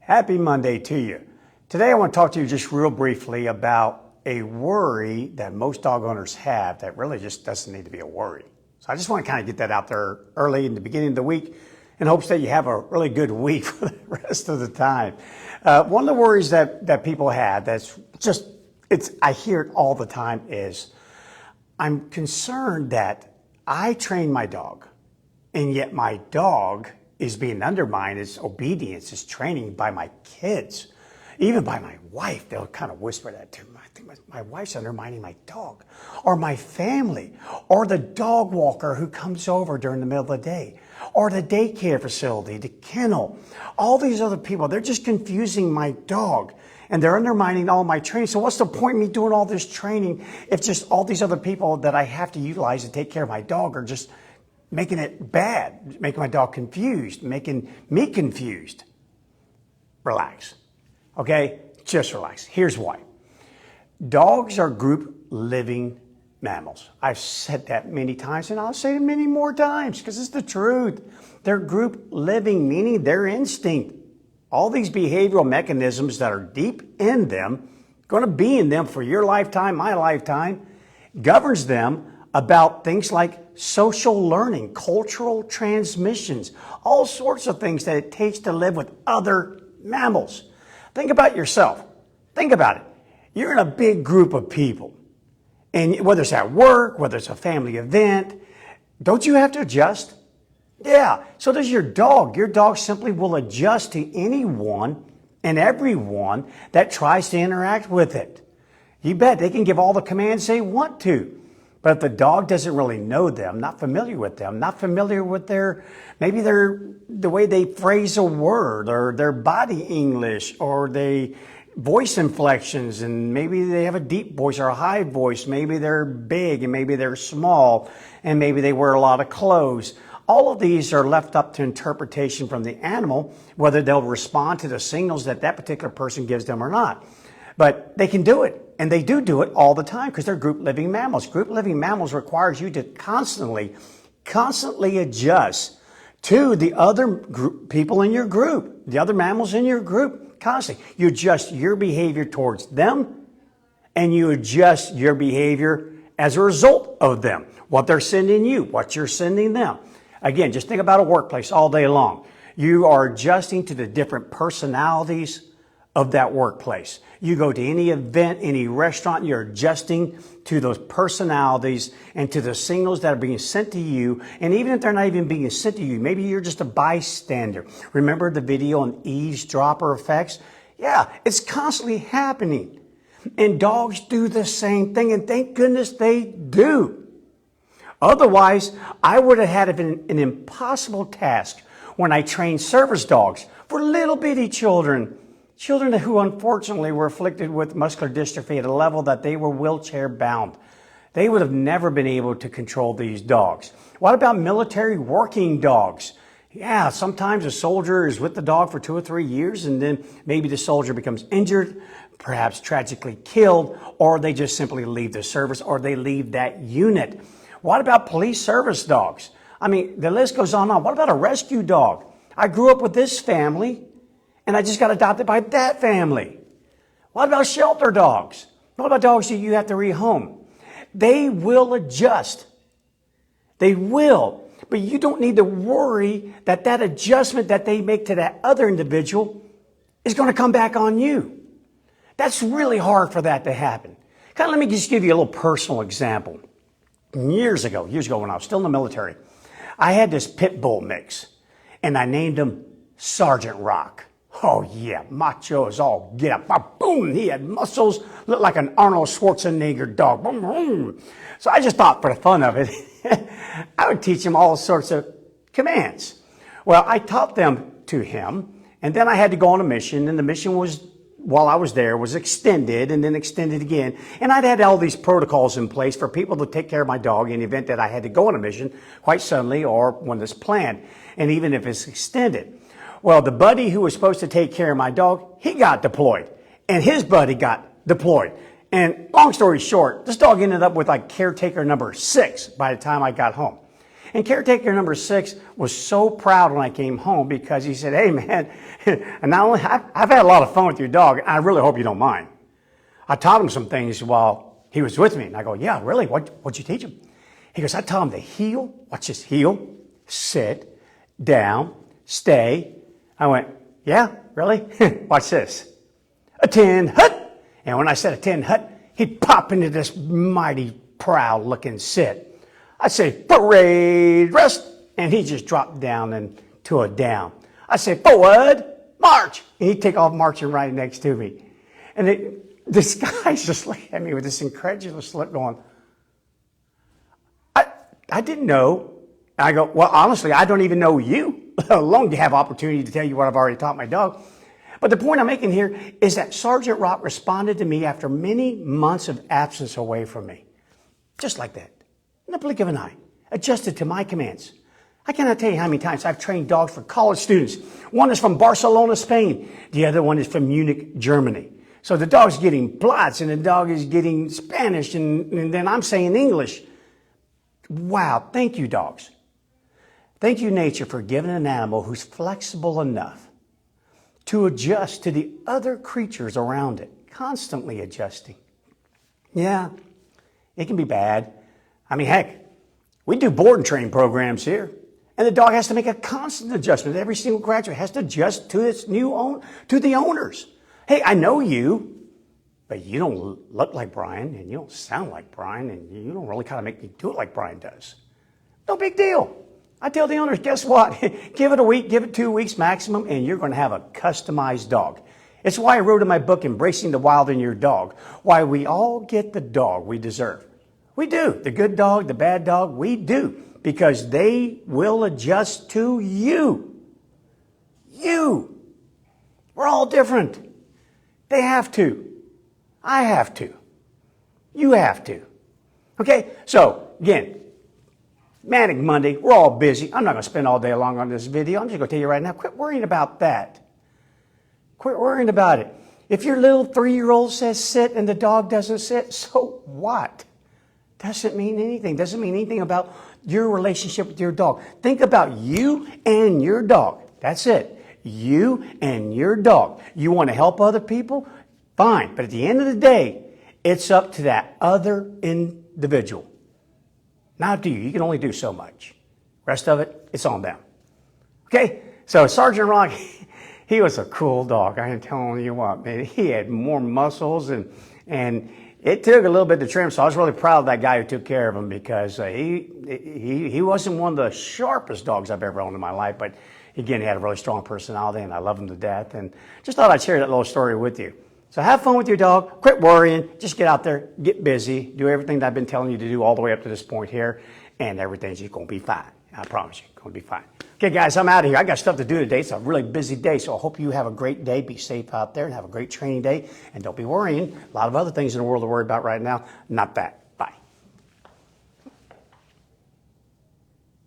Happy Monday to you. Today I want to talk to you just real briefly about a worry that most dog owners have that really just doesn't need to be a worry. So I just want to kind of get that out there early in the beginning of the week in hopes that you have a really good week for the rest of the time. One of the worries that people have I hear it all the time is, I'm concerned that I train my dog and yet my dog is being undermined, its obedience, its training by my kids, even by my wife. They'll kind of whisper that to me. I think my wife's undermining my dog, or my family, or the dog walker who comes over during the middle of the day, or the daycare facility, the kennel. All these other people, they're just confusing my dog and they're undermining all my training. So what's the point of me doing all this training if just all these other people that I have to utilize to take care of my dog are just making it bad, making my dog confused, making me confused? Relax, okay? Just relax. Here's why. Dogs are group living mammals. I've said that many times and I'll say it many more times because it's the truth. They're group living, meaning their instinct. All these behavioral mechanisms that are deep in them, going to be in them for your lifetime, my lifetime, governs them about things like social learning, cultural transmissions, all sorts of things that it takes to live with other mammals. Think about yourself. Think about it. You're in a big group of people, and whether it's at work, whether it's a family event, don't you have to adjust? Yeah, so does your dog. Your dog simply will adjust to anyone and everyone that tries to interact with it. You bet they can give all the commands they want to. But if the dog doesn't really know them, not familiar with them, not familiar with the way they phrase a word, or their body English, or they voice inflections, and maybe they have a deep voice or a high voice, maybe they're big and maybe they're small, and maybe they wear a lot of clothes. All of these are left up to interpretation from the animal, whether they'll respond to the signals that particular person gives them or not. But they can do it, and they do it all the time because they're group living mammals. Group living mammals requires you to constantly adjust to the other people in your group, the other mammals in your group, constantly. You adjust your behavior towards them, and you adjust your behavior as a result of them. What they're sending you, what you're sending them. Again, just think about a workplace all day long. You are adjusting to the different personalities of that workplace. You go to any event, any restaurant, you're adjusting to those personalities and to the signals that are being sent to you. And even if they're not even being sent to you, maybe you're just a bystander. Remember the video on eavesdropper effects? Yeah, it's constantly happening. And dogs do the same thing, and thank goodness they do. Otherwise, I would have had an impossible task when I trained service dogs for little bitty children who unfortunately were afflicted with muscular dystrophy at a level that they were wheelchair bound. They would have never been able to control these dogs. What about military working dogs? Yeah, sometimes a soldier is with the dog for 2 or 3 years, and then maybe the soldier becomes injured, perhaps tragically killed, or they just simply leave the service, or they leave that unit. What about police service dogs? I mean, the list goes on and on. What about a rescue dog? I grew up with this family, and I just got adopted by that family. What about shelter dogs? What about dogs that you have to rehome? They will adjust. They will. But you don't need to worry that adjustment that they make to that other individual is going to come back on you. That's really hard for that to happen. Let me just give you a little personal example. Years ago when I was still in the military, I had this pit bull mix, and I named him Sergeant Rock. Oh yeah, macho as all get up. Boom, he had muscles, looked like an Arnold Schwarzenegger dog. Boom, boom. So I just thought for the fun of it, I would teach him all sorts of commands. Well, I taught them to him, and then I had to go on a mission, and the mission was, while I was there, was extended and then extended again. And I'd had all these protocols in place for people to take care of my dog in the event that I had to go on a mission quite suddenly or when it's planned, and even if it's extended. Well, the buddy who was supposed to take care of my dog, he got deployed, and his buddy got deployed. And long story short, this dog ended up with like caretaker number 6 by the time I got home. And caretaker number 6 was so proud when I came home because he said, hey man, and not only, I've had a lot of fun with your dog. I really hope you don't mind. I taught him some things while he was with me. And I go, yeah, really? What'd you teach him? He goes, I taught him to heel. Watch this, heel, sit, down, stay. I went, yeah, really? Watch this. Attend, hut. And when I said attend, hut, he'd pop into this mighty proud looking sit. I'd say, parade, rest. And he'd just drop down into a down. I'd say, forward, march. And he'd take off marching right next to me. And this guy's just looking at me with this incredulous look going, I didn't know. And I go, well, honestly, I don't even know you, let alone to have opportunity to tell you what I've already taught my dog. But the point I'm making here is that Sergeant Rock responded to me after many months of absence away from me. Just like that. In the blink of an eye. Adjusted to my commands. I cannot tell you how many times I've trained dogs for college students. One is from Barcelona, Spain. The other one is from Munich, Germany. So the dog's getting Platz and the dog is getting Spanish and then I'm saying English. Wow, thank you, dogs. Thank you, nature, for giving an animal who's flexible enough to adjust to the other creatures around it, constantly adjusting. Yeah, it can be bad. I mean, heck, we do board and train programs here, and the dog has to make a constant adjustment. Every single graduate has to adjust to its to the owners. Hey, I know you, but you don't look like Bryan, and you don't sound like Bryan, and you don't really kind of make me do it like Bryan does. No big deal. I tell the owners, guess what? Give it a week, give it 2 weeks maximum, and you're going to have a customized dog. It's why I wrote in my book, Embracing the Wild in Your Dog, why we all get the dog we deserve. We do. The good dog, the bad dog, we do. Because they will adjust to you. You. We're all different. They have to. I have to. You have to. Okay? So, again, Manic Monday, we're all busy. I'm not going to spend all day long on this video. I'm just going to tell you right now, quit worrying about that. Quit worrying about it. If your little 3-year-old says sit and the dog doesn't sit, so what? Doesn't mean anything. Doesn't mean anything about your relationship with your dog. Think about you and your dog. That's it. You and your dog. You want to help other people? Fine. But at the end of the day, it's up to that other individual. Not up to you. You can only do so much. Rest of it, it's on them. Okay? So Sergeant Rock, he was a cool dog. I am telling you what, man. He had more muscles and it took a little bit to trim. So I was really proud of that guy who took care of him because he wasn't one of the sharpest dogs I've ever owned in my life. But again, he had a really strong personality and I love him to death. And just thought I'd share that little story with you. So have fun with your dog. Quit worrying. Just get out there, get busy, do everything that I've been telling you to do all the way up to this point here, and everything's just going to be fine. I promise you, it's going to be fine. Okay, guys, I'm out of here. I got stuff to do today. It's a really busy day, so I hope you have a great day. Be safe out there and have a great training day. And don't be worrying. A lot of other things in the world to worry about right now. Not that.